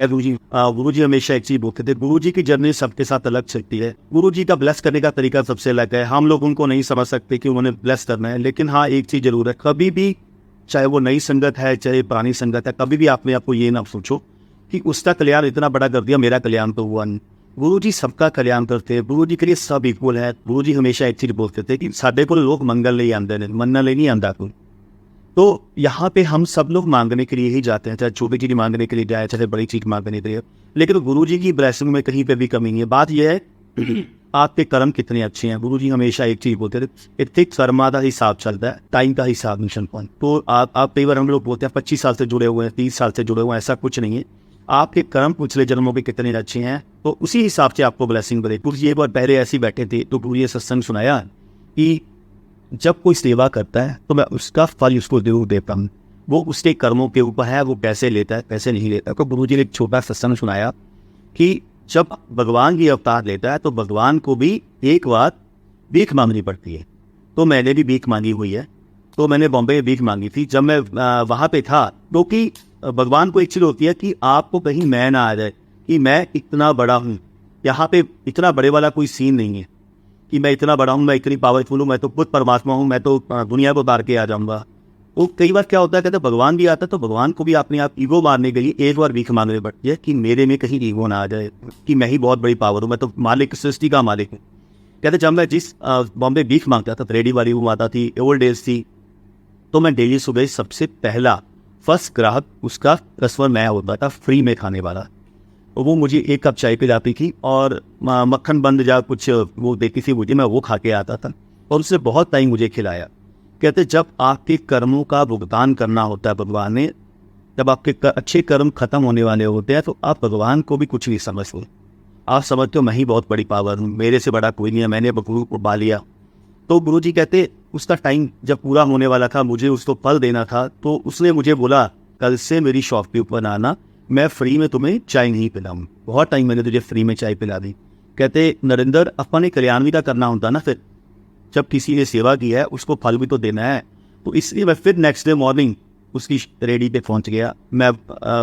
गुरु जी हमेशा एक चीज बोलते थे, गुरु जी की जर्नी सबके साथ अलग चलती है। गुरु जी का ब्लेस करने का तरीका सबसे अलग है। हम लोग उनको नहीं समझ सकते कि उन्होंने ब्लेस करना है, लेकिन हाँ एक चीज जरूर है, कभी भी चाहे वो नई संगत है चाहे पुरानी संगत है, कभी भी आपने आपको ये ना सोचो कि उसका कल्याण इतना बड़ा कर दिया, मेरा कल्याण तो हुआ नहीं। गुरु जी सबका कल्याण करते हैं, गुरु जी के लिए सब इक्वल है। गुरु जी हमेशा एक चीज बोलते थे कि साडे को लोग मंगल नहीं आते, मन्ना नहीं आंदा कोई। तो यहाँ पे हम सब लोग मांगने के लिए ही जाते हैं, चाहे छोटी चीज मांगने के लिए जाए चाहे बड़ी चीज मांगने के लिए, लेकिन गुरु जी की ब्लेसिंग में कहीं पे भी कमी नहीं है। बात यह है आपके कर्म कितने अच्छे हैं। गुरु जी हमेशा एक चीज बोलते थे, इतने कर्मा का हिसाब चलता है, टाइम का हिसाब नहीं चल पाता। तो आप कई बार हम लोग बोलते हैं 25 साल से जुड़े हुए हैं, 30 साल से जुड़े हुए हैं, ऐसा कुछ नहीं है। आपके कर्म पिछले जन्मों के कितने अच्छे हैं तो उसी हिसाब से आपको ब्लेसिंग मिले। गुरु जी एक बार पहले ऐसे ही बैठे थे तो गुरु जी सत्संग सुनाया कि जब कोई सेवा करता है तो मैं उसका फल उसको जरूर देता हूँ, वो उसके कर्मों के ऊपर है, वो पैसे लेता है पैसे नहीं लेता। तो गुरु जी ने एक छोटा सत्संग सुनाया कि जब भगवान की अवतार लेता है तो भगवान को भी एक बार भीख मांगनी पड़ती है। तो मैंने भी भीख मांगी हुई है, तो मैंने बॉम्बे में भीख मांगी थी जब मैं वहाँ पे था, क्योंकि भगवान को एक चीज़ होती है कि आपको कहीं मैं ना आ जाए कि मैं इतना बड़ा हूँ। यहाँ पे इतना बड़े वाला कोई सीन नहीं है कि मैं इतना बड़ा हूँ, मैं इतनी पावरफुल हूँ, मैं तो खुद परमात्मा हूँ, मैं तो दुनिया को उतार के आ जाऊँगा। तो कई बार क्या होता है, कहते भगवान भी आता है तो भगवान को भी अपने आप ईगो मारने के लिए एक बार भीख मांगनी पड़ती है कि मेरे में कहीं ईगो ना आ जाए कि मैं ही बहुत बड़ी पावर हूँ, मैं तो मालिक, सृष्टि का मालिक हूँ। कहते जब मैं जिस बॉम्बे भीख मांगता था, रेडी वाली वो माता थी, ओल्ड एज थी, तो मैं डेली सुबह सबसे पहला फर्स्ट ग्राहक उसका कस्टमर मैं होता था, फ्री में खाने वाला। वो मुझे एक कप चाय पिलाती थी और मक्खन बंद या कुछ वो देती थी मुझे, मैं वो खा के आता था और उसने बहुत टाइम मुझे खिलाया। कहते जब आपके कर्मों का भुगतान करना होता है भगवान ने, जब आपके अच्छे कर्म खत्म होने वाले होते हैं तो आप भगवान को भी कुछ नहीं समझते। आप समझते हो मैं ही बहुत बड़ी पावर हूँ, मेरे से बड़ा कोई नहीं है, मैंने गुरु को पा लिया। तो गुरु जी कहते उसका टाइम जब पूरा होने वाला था, मुझे उसको फल देना था, तो उसने मुझे बोला कल से मेरी शॉप के ऊपर आना, मैं फ्री में तुम्हें चाय नहीं पिलाऊँ। बहुत टाइम मैंने तुझे फ्री में चाय पिला दी। कहते नरेंद्र अपने कल्याण भी तो करना होता ना, फिर जब किसी ने सेवा की है उसको फल भी तो देना है। तो इसलिए मैं फिर नेक्स्ट डे मॉर्निंग उसकी रेडी पे पहुंच गया। मैं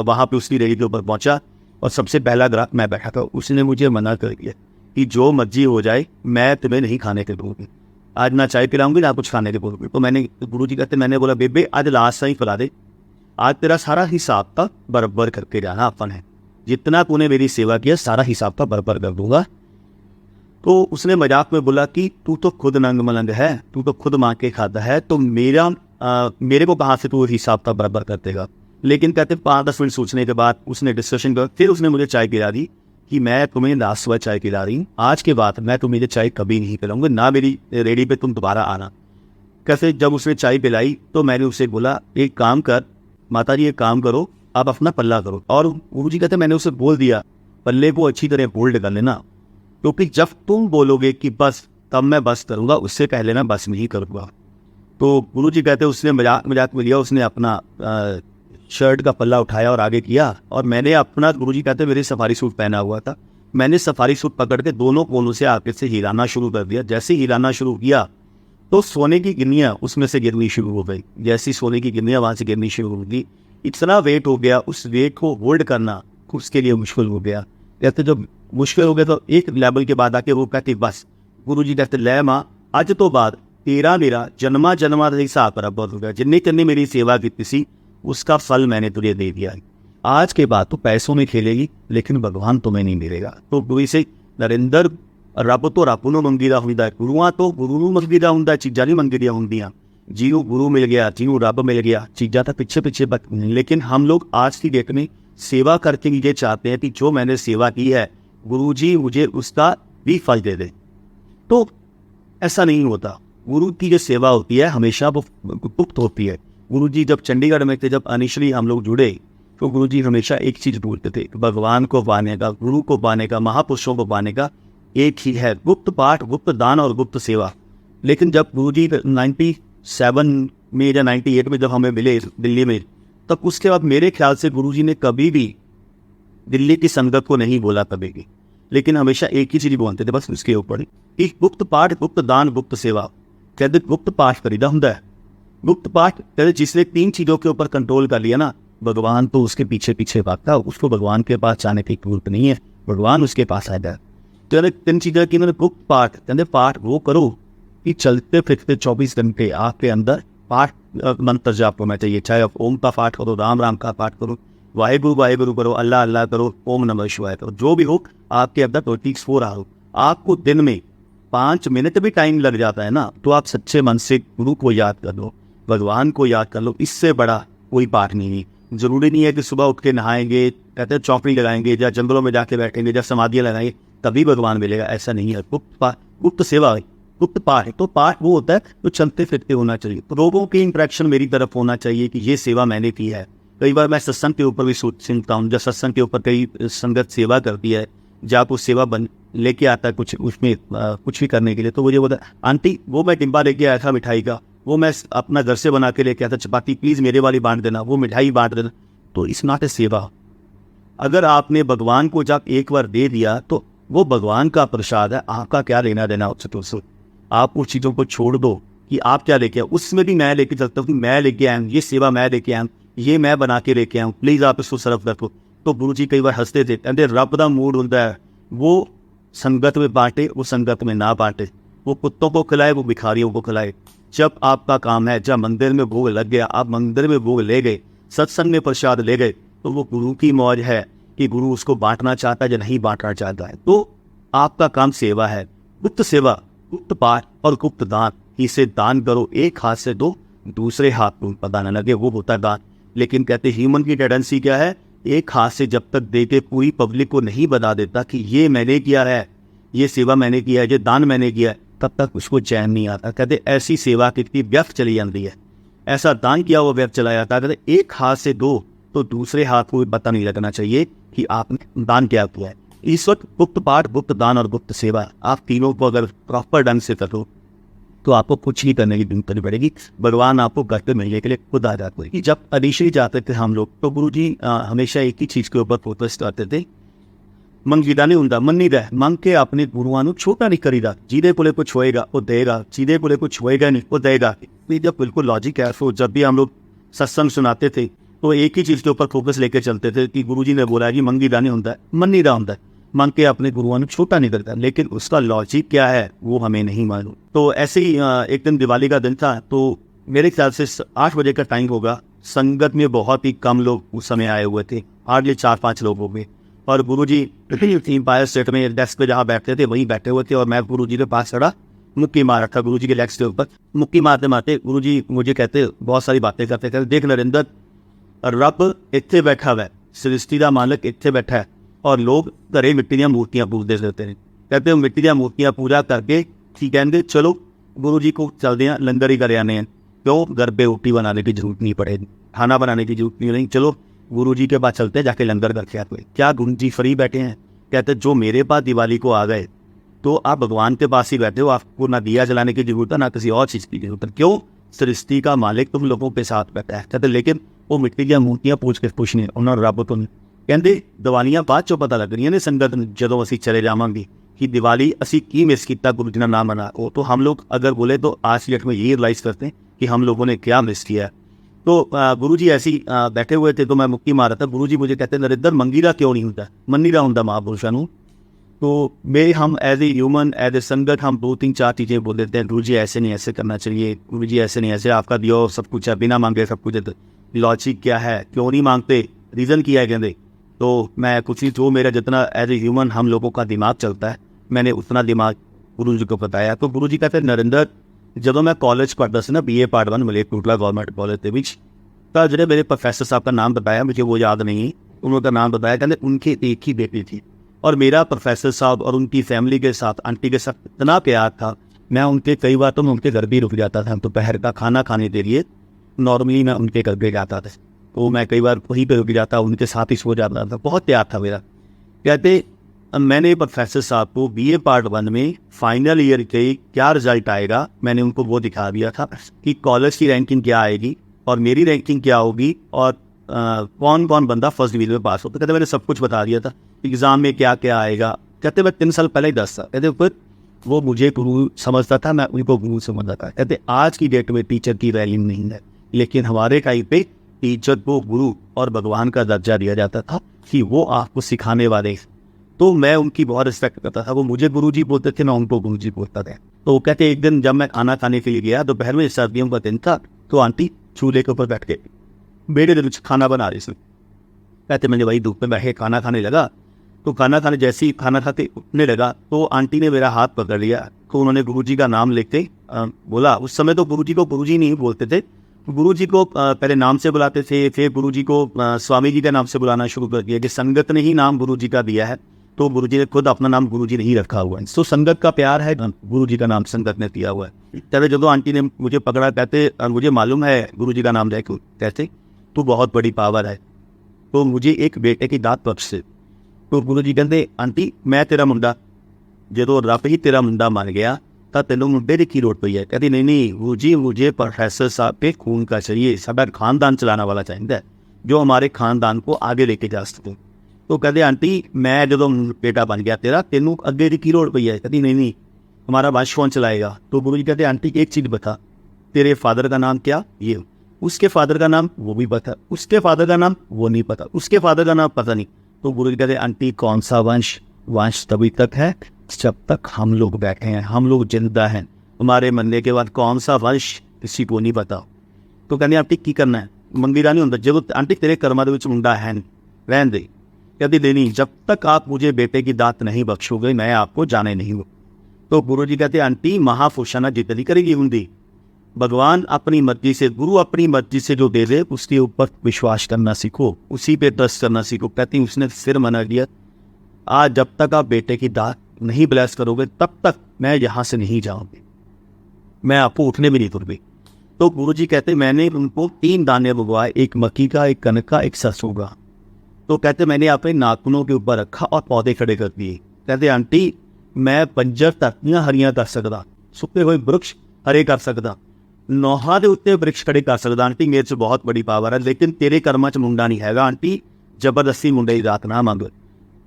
वहाँ पे उसकी रेडी के ऊपर पहुंचा और सबसे पहला ग्राहक मैं बैठा था। उसने मुझे मना कर दिया कि जो मर्जी हो जाए मैं तुम्हें नहीं खाने के दूँगी, आज ना चाय पिलाऊंगी ना कुछ खाने के बोलूँगी। तो मैंने गुरु जी कहते मैंने बोला बेबे आज लास्ट टाइम पिला दे, आज तेरा सारा हिसाब का बराबर करके जाना अपन है, जितना तूने मेरी सेवा किया सारा हिसाब का बराबर कर दूंगा। तो उसने मजाक में बोला कि तू तो खुद नंग मलंग है, तू तो खुद मांग के खाता है, तो मेरे को कहाँ से तू हिसाब का बराबर कर देगा। लेकिन कहते 5-10 मिनट सोचने के बाद उसने डिस्कशन कर फिर उसने मुझे चाय पिला दी कि मैं तुम्हें लास्ट सुबह चाय पिला रही हूँ, आज के बाद मैं तुम्हें चाय कभी नहीं पिलाऊंगा, ना मेरी रेडी पे तुम दोबारा आना। कैसे जब उसने चाय पिलाई तो मैंने उसे बोला एक काम कर माता जी, एक काम करो आप अपना पल्ला करो। और गुरु जी कहते मैंने उसे बोल दिया पल्ले को अच्छी तरह होल्ड कर लेना, क्योंकि जब तुम बोलोगे कि बस तब मैं बस करूँगा, उससे पहले मैं बस नहीं करूँगा। तो गुरु जी कहते उसने मजाक में लिया, उसने अपना शर्ट का पल्ला उठाया और आगे किया और मैंने अपना, गुरु जी कहते मेरे सफारी सूट पहना हुआ था, मैंने सफारी सूट पकड़ के दोनों कोनों से आगे से हिलाना शुरू कर दिया। जैसे हिलाना शुरू किया तो सोने की गिन्नियाँ उसमें से गिरनी शुरू हो गई। जैसी सोने की गिन्नियाँ वहाँ से गिरनी शुरू हो गई, इतना वेट हो गया, उस वेट को होल्ड करना उसके लिए मुश्किल हो गया। कहते जब मुश्किल हो गया तो एक लेवल के बाद आके वो कहते बस, गुरु जी कहते ले माँ अज तो बाद तेरा मेरा जन्मा जन्मा का हिसाब बराबर हो गया, जिन्नी तिन्नी मेरी सेवा की थी उसका फल मैंने तुझे दे दिया। आज के बाद तो पैसों में खेलेगी लेकिन भगवान तुम्हें नहीं मिलेगा। तो गुरु से नरेंद्र ਰੱਬ ਤੋਂ ਰੱਬ ਨੂੰ ਮੰਗੀਦਾ ਹੁੰਦਾ, ਗੁਰੂਆਂ ਤੋਂ ਗੁਰੂ ਨੂੰ ਮੰਗੀਦਾ ਹੁੰਦਾ, ਚੀਜ਼ਾਂ ਨਹੀਂ ਮੰਗੀਦੀਆਂ ਹੁੰਦੀਆਂ। ਜਿਹਨੂੰ गुरु मिल गया, ਜਿਹਨੂੰ रब मिल गया, चीज़ा तो पीछे पीछे नहीं। लेकिन हम लोग आज की डेट में सेवा करके ये चाहते हैं कि जो मैंने सेवा की है गुरु जी मुझे उसका भी फल दे दे। तो ऐसा नहीं होता। गुरु की जो सेवा होती है हमेशा वो गुप्त होती है। गुरु जी जब चंडीगढ़ में थे, जब इनिशियली हम लोग जुड़े, तो गुरु जी हमेशा एक चीज़ बोलते थे, भगवान को पाने का, गुरु को पाने का, महापुरुषों को पाने का एक ही है, गुप्त पाठ, गुप्त दान और गुप्त सेवा। लेकिन जब गुरु जी 97 में या 98 में जब हमें मिले दिल्ली में, तब उसके बाद मेरे ख्याल से गुरु जी ने कभी भी दिल्ली की संगत को नहीं बोला कभी भी, लेकिन हमेशा एक ही चीज़ बोलते थे बस उसके ऊपर कि गुप्त पाठ, गुप्त दान, गुप्त सेवा। कहते गुप्त पाठ करीदा होंगे है, गुप्त पाठ कहते जिसने 3 चीज़ों के ऊपर कंट्रोल कर लिया ना, भगवान तो उसके पीछे पीछे भागता, उसको भगवान के पास जाने की जरूरत नहीं है, भगवान उसके पास आएगा। तो यानी 3 चीज़ें कि मैंने गुप्त पाठ, कहते पाठ वो करो कि चलते फिरते 24 घंटे आपके अंदर पाठ मंत्र जाप होना चाहिए। चाहे आप ओम का पाठ करो, राम राम का पाठ करो, वाहेगुरु वाहेगुरु करो, अल्लाह अल्लाह करो, ओम नमः शिवाय करो, जो भी हो आपके अंदर 24 आवर। आपको दिन में 5 मिनट भी टाइम लग जाता है ना, तो आप सच्चे मन से गुरु को याद कर लो, भगवान को याद कर लो। इससे बड़ा कोई पाठ नहीं है। जरूरी नहीं है कि सुबह उठ के नहाएंगे, कहते हैं चौकड़ी लगाएंगे, या जंगलों में जाके बैठेंगे, या समाधियाँ लगाएंगे तभी भगवान मिलेगा, ऐसा नहीं है। गुप्त सेवा, गुप्त पाठ। तो पाठ वो होता है जो चलते फिरते होना चाहिए, तो लोगों की इंटरेक्शन मेरी तरफ होना चाहिए कि ये सेवा मैंने की है। कई बार मैं सत्संग के ऊपर भी सुनता हूँ, जब सत्संग के ऊपर कई संगत सेवा करती है, जब वो सेवा बन लेके आता है कुछ उसमें कुछ भी करने के लिए, तो मुझे बोला आंटी वो मैं डिब्बा लेके आया था मिठाई का, वो मैं अपना घर से बना के लेके आया था चपाती, प्लीज़ मेरे वाली बांट देना, वो मिठाई बांट देना। तो इस नाते सेवा, अगर आपने भगवान को जब एक बार दे दिया तो वो भगवान का प्रसाद है, आपका क्या लेना देना उससे। तो आप उस चीज़ों को छोड़ दो कि आप क्या लेके आए, उसमें भी मैं लेके चलता हूँ कि मैं लेके आया हूँ, ये सेवा मैं लेके आया हूँ, ये मैं बना के लेके आया हूँ, प्लीज़ आप इसको सर्व कर दो। तो गुरु जी कई बार हंसते थे, कहते रब का मूड होता है, वो संगत में बांटे, वो संगत में ना बांटे, वो कुत्तों को खिलाए, वो भिखारियों को खिलाए। जब आपका काम है, जब मंदिर में भोग लग गया, आप मंदिर में भोग ले गए, सत्संग में प्रसाद ले गए, तो वो गुरु की मौज है कि गुरु उसको बांटना चाहता है या नहीं बांटना चाहता है। तो आपका काम सेवा है, गुप्त सेवा, गुप्त पाठ और गुप्त दान। इसे दान करो, एक हाथ से दो, दूसरे हाथ को पता न लगे, वो होता है दान। लेकिन कहते ह्यूमन की टेंडेंसी क्या है, एक हाथ से जब तक दे के पूरी पब्लिक को नहीं बता देता कि ये मैंने किया है, ये सेवा मैंने किया है, ये दान मैंने किया है, तब तक उसको चैन नहीं आता। कहते ऐसी सेवा कितनी व्यर्थ चली जाती है, ऐसा दान किया हुआ व्यर्थ चला जाता है। कहते एक हाथ से दो तो दूसरे हाथ को पता नहीं लगना चाहिए कि आपने दान क्या किया है। इस वक्त गुप्त पाठ, गुप्त दान और गुप्त सेवा, आप तीनों को अगर प्रॉपर ढंग से करो तो आपको कुछ नहीं करने की जरूरत नहीं पड़ेगी, भगवान आपको घर पे मिलने के लिए खुद आ जाते हैं। जब अनिश्चित जाते थे हम लोग, तो गुरु जी हमेशा एक ही चीज़ के ऊपर फोकस करते थे, मंगीदा नहीं होता, मन नहीं रहा, मंग के अपने गुरुआं ਨੂੰ छोटा नहीं करीदा, ਜਿਹਦੇ ਕੋਲੇ कुछ होएगा वो देगा, ਜਿਹਦੇ ਕੋਲੇ कुछ होएगा नहीं वो देगा। ये जब बिल्कुल लॉजिक है। तो जब भी हम लोग सत्संग सुनाते थे तो एक ही चीज़ के ऊपर फोकस लेके चलते थे कि गुरुजी ने बोला कि मंगीदा नहीं होता, मन नहीं रहा होता, मांग के अपने गुरुआं ਨੂੰ छोटा नहीं करता, लेकिन उसका लॉजिक क्या है वो हमें नहीं मालूम। तो ऐसे ही एक दिन दिवाली का दिन था, तो मेरे ख्याल से 8 बजे का टाइम होगा, संगत में बहुत ही कम लोग उस समय आए हुए थे, हार्डली 4-5 लोग हो गए, और गुरुजी एम्पायर स्टेट में डेस्क पे जहाँ बैठते थे वहीं बैठे हुए थे, और मैं गुरुजी के पास खड़ा मुक्की मारा था, गुरुजी के लेग्स के ऊपर मुक्की मारते मारते गुरुजी मुझे कहते, बहुत सारी बातें करते कहते, देख नरेंद्र, रब इत्थे बैठा हुआ है, सृष्टि का मालिक इत्थे बैठा है, और लोग घरे मिट्टी दी मूर्तियां पूजते रहते हैं। कहते मिट्टी दी मूर्तियां पूजा करके ठीक कहते चलो गुरु जी को चलते हैं, लंगर ही कर आने हैं, क्यों घर पे रोटी बनाने की जरूरत नहीं पड़ेगी, खाना बनाने की जरूरत नहीं, चलो गुरु जी के पास चलते हैं, जाके लंगर करके आते हैं। क्या गुरु जी फ्री बैठे हैं? कहते जो मेरे पास दिवाली को आ गए तो आप भगवान के पास ही बैठे हो, आपको ना दिया जलाने की जरूरत है ना किसी और चीज़ की जरूरत है, क्यों? सृष्टि का मालिक तुम लोगों के साथ बैठा है। कहते लेकिन वो मिट्टी दी मूर्तियां पूछ के कुछ नहीं, उन्होंने रब तो नहीं। ਕਹਿੰਦੇ ਦੀਵਾਲੀਆਂ ਬਾਅਦ ਚੋਂ ਪਤਾ ਲੱਗ ਰਹੀਆਂ ਨੇ संगत ਜਦੋਂ ਅਸੀਂ चले जाएंगे कि दिवाली असी की मिस किया गुरु जी ने नाम मना वो, तो हम लोग अगर बोले तो आज की डेट में ये रियलाइज़ करते हैं कि हम लोगों ने क्या मिस किया है। तो गुरु जी ऐसे ही बैठे हुए थे, तो मैं मुक्की मार रहा था, गुरु जी मुझे कहते नरेंद्र मंगीरा क्यों नहीं होता, मन नहीं रहा होता महापुरुषों को। तो मैं हम as a human as a संगत हम 2-3-4 चीज़ें बोल देते हैं, गुरु जी ऐसे नहीं ऐसे करना चाहिए, गुरु जी ऐसे नहीं ऐसे, आपका दियो सब कुछ है, बिना मांगे सब कुछ है। लॉजिक क्या है, क्यों नहीं मांगते, रीज़न किया है कहते। तो मैं कुछ ही जो मेरा जितना एज ए ह्यूमन हम लोगों का दिमाग चलता है, मैंने उतना दिमाग गुरु जी को बताया। तो गुरु जी कहते नरेंद्र, ਜਦੋਂ मैं कॉलेज पढ़ता ਸੀ ना BA Part 1 Malerkotla government college के बीच, तो जो मेरे प्रोफेसर साहब का नाम बताया, मुझे वो याद नहीं, उन्होंने नाम बताया, कहते उनकी एक ही बेटी थी, और मेरा प्रोफेसर साहब और उनकी फैमिली के साथ, आंटी के साथ इतना प्यार था, मैं उनके कई बार तो मैं उनके घर भी रुक जाता था, दोपहर का खाना खाने के लिए नॉर्मली मैं उनके घर पे जाता था, तो मैं कई बार वहीं पे रुक जाता, उनके साथ ही सो जाता था, बहुत प्यार था मेरा। कहते मैंने प्रोफेसर साहब को BA Part 1 में फाइनल ईयर के क्या रिजल्ट आएगा, मैंने उनको वो दिखा दिया था कि कॉलेज की रैंकिंग क्या आएगी और मेरी रैंकिंग क्या होगी, और कौन कौन बंदा फर्स्ट डिवीजन में पास हो। तो कहते मैंने सब कुछ बता दिया था, एग्ज़ाम में क्या क्या आएगा। कहते मैं 3 साल पहले ही 10 था। कहते फिर वो मुझे गुरु समझता था, मैं उनको गुरु समझता था। कहते आज की डेट में टीचर की वैल्यू नहीं है, लेकिन हमारे टाइम पे टीचर को गुरु और भगवान का दर्जा दिया जाता था कि वो आपको सिखाने वाले। तो मैं उनकी बहुत रिस्पेक्ट करता था। वो मुझे गुरुजी बोलते थे, मैं उनको गुरुजी बोलता था। तो वो कहते एक दिन जब मैं खाना खाने के लिए गया, दोपहर में सर्दियों का दिन था, तो आंटी चूल्हे के ऊपर बैठ के मेरे दिल में खाना बना रही थी। कहते मैंने वही धूप में बैठ के खाना खाने लगा। तो खाना खाने जैसे ही खाना खाते उठने लगा तो आंटी ने मेरा हाथ पकड़ लिया। तो उन्होंने गुरुजी का नाम लेते बोला। उस समय तो गुरुजी को गुरुजी नहीं बोलते थे, गुरुजी को पहले नाम से बुलाते थे, फिर गुरुजी को स्वामी जी का नाम से बुलाना शुरू कर दिया कि संगत ने ही नाम गुरुजी का दिया है, तो गुरुजी ने खुद अपना नाम गुरुजी नहीं रखा हुआ है। तो संगत का प्यार है, गुरुजी का नाम संगत ने दिया हुआ है। तभी जब आंटी ने मुझे पकड़ा, कहते मुझे मालूम है गुरुजी का नाम लेके, कहते तू बहुत बड़ी पावर है, तो मुझे एक बेटे की दात बख्श से। तो गुरुजी कहते आंटी मैं तेरा मुंडा, जो रब ही तेरा मुंडा मान गया ਤਾਂ ਤੈਨੂੰ ਮੁੰਡੇ ਦੀ ਕੀ ਲੋੜ ਪਈ ਹੈ। कहती नहीं नहीं गुरु जी, मुझे प्रोफेसर साहब के खून का चाहिए, साडा खानदान चलाने वाला चाहिए जो हमारे खानदान को आगे लेके जा सके। तो कहते आंटी मैं जो बेटा बन गया तेरा, तेनू अगे की लोड़ पई है। कहती नहीं नहीं हमारा वंश कौन चलाएगा। तो गुरु जी कहते आंटी एक चीज़ बता, तेरे फादर का नाम क्या, ये उसके फादर का नाम वो भी पता, उसके फादर का नाम वो नहीं पता, उसके फादर का नाम पता नहीं। तो गुरु जी कहते आंटी कौन सा वंश, वंश तभी तक है जब तक हम लोग बैठे हैं, हम लोग जिंदा हैं, हमारे मरने के बाद कौन सा वंश किसी को नहीं पता। तो कहते आंटी की करना है, मंगीरा नहीं होता जो आंटी तेरे कर्मा दे विच मुंडा है रहन दे। कहती नहीं जब तक आप मुझे बेटे की दात नहीं बख्शोगे मैं आपको जाने नहीं हूँ। तो गुरु जी कहते आंटी महापुरुषा ना जिद नहीं करेगी हुंदी, भगवान अपनी मर्जी से, गुरु अपनी मर्जी से जो दे दे उसके ऊपर विश्वास करना सीखो, उसी पे ट्रस्ट करना सीखो। कहती उसने फिर मना किया, आज जब तक आप बेटे की दात नहीं ब्लेस करोगे तब तक मैं यहाँ से नहीं जाऊंगी, मैं आपको उठने भी नहीं दूंगी। तो गुरुजी कहते मैंने उनको 3 दाने बुगवाए, एक मक्की का, एक कनक का, एक सरसों का। तो कहते मैंने अपने नाखूनों के ऊपर रखा और पौधे खड़े कर दिए। कहते आंटी मैं बंजर धरतियां हरियां कर सकदा, सुके हुए वृक्ष हरे कर सकदा, नौहा के उत्ते वृक्ष खड़े कर सकदा। आंटी मेरे से बहुत बड़ी पावर है, लेकिन तेरे कर्मां च मुंडा नहीं हैगा। आंटी जबरदस्ती मुंडे की दात ना मंग।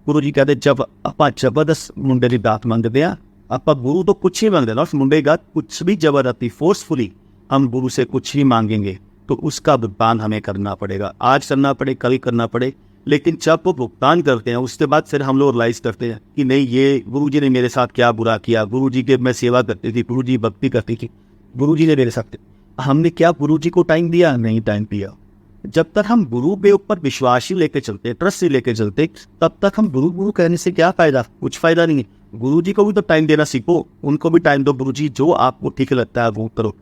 गुरु जी कहते जब आप जबरदस्त मुंडे की दात मंगते हैं, आप गुरु तो कुछ ही मंगते ना, उस मुंडे का कुछ भी जबरदस्ती फोर्सफुली हम गुरु से कुछ ही मांगेंगे तो उसका भुगतान हमें करना पड़ेगा। आज करना पड़े, कल करना पड़े, लेकिन जब वो भुगतान करते हैं उसके बाद फिर हम लोग रियलाइज करते हैं कि नहीं ये गुरु जी ने मेरे साथ क्या बुरा किया। गुरु जी के मैं सेवा करती थी, गुरु जी भक्ति करती थी, गुरु जी ने मेरे साथ, हमने क्या गुरु जी को टाइम दिया, नहीं टाइम दिया। जब तक हम गुरु के ऊपर विश्वास ही लेके चलते, ट्रस्ट ही लेके चलते, तब तक हम गुरु गुरु कहने से क्या फायदा, कुछ फायदा नहीं है। गुरु जी को भी तो टाइम देना सीखो, उनको भी टाइम दो। गुरु जी जो आपको ठीक लगता है वो करो।